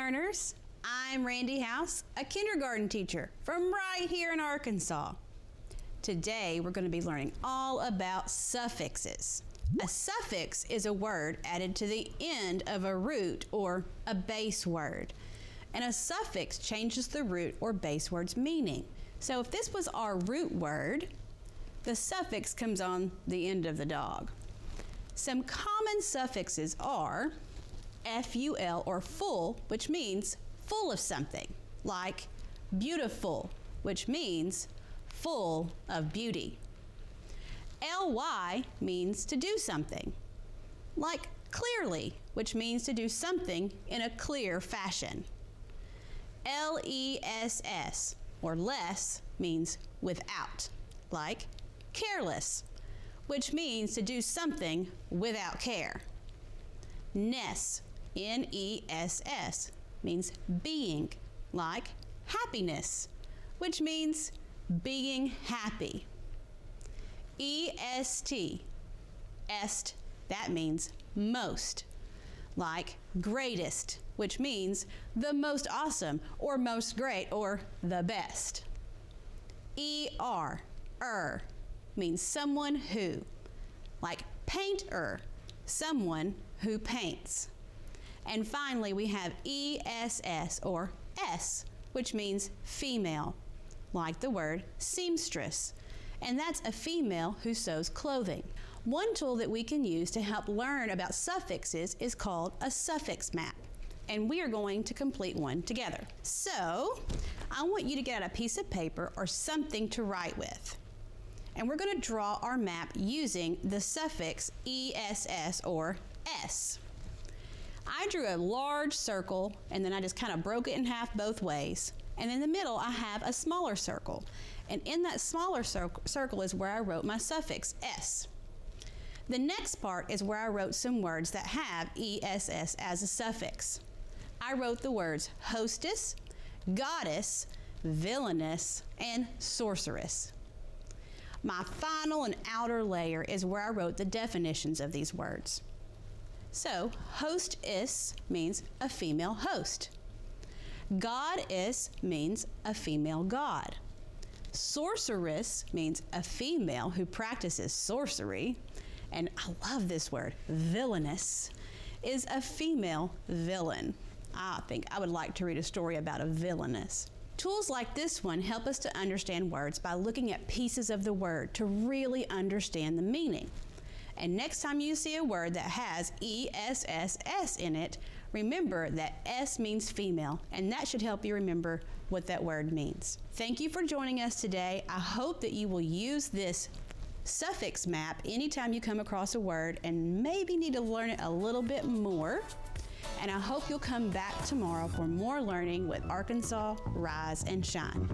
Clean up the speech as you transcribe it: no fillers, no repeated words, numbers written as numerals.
learners. I'm Randi House, a kindergarten teacher from right here in Arkansas. Today we're going to be learning all about suffixes. A suffix is a word added to the end of a root or a base word. And a suffix changes the root or base word's meaning. So if this was our root word, the suffix comes on the end of the dog. Some common suffixes are FUL or full, which means full of something, like beautiful, which means full of beauty. LY means to do something, like clearly, which means to do something in a clear fashion. LESS or less means without, like careless, which means to do something without care. Ness, NESS, means being, like happiness, which means being happy. EST, est, that means most, like greatest, which means the most awesome or most great or the best. ER, means someone who, like painter, someone who paints. And finally, we have ESS or S, which means female, like the word seamstress. And that's a female who sews clothing. One tool that we can use to help learn about suffixes is called a suffix map. And we are going to complete one together. So, I want you to get out a piece of paper or something to write with. And we're going to draw our map using the suffix ESS or S. I drew a large circle and then I just kind of broke it in half both ways. And in the middle I have a smaller circle. And in that smaller circle is where I wrote my suffix S. The next part is where I wrote some words that have ESS as a suffix. I wrote the words hostess, goddess, villainous, and sorceress. My final and outer layer is where I wrote the definitions of these words. So, hostess means a female host. Goddess means a female god. Sorceress means a female who practices sorcery. And I love this word, villainous, is a female villain. I think I would like to read a story about a villainess. Tools like this one help us to understand words by looking at pieces of the word to really understand the meaning. And next time you see a word that has ESSS in it, remember that S means female, and that should help you remember what that word means. Thank you for joining us today. I hope that you will use this suffix map anytime you come across a word and maybe need to learn it a little bit more. And I hope you'll come back tomorrow for more learning with Arkansas Rise and Shine.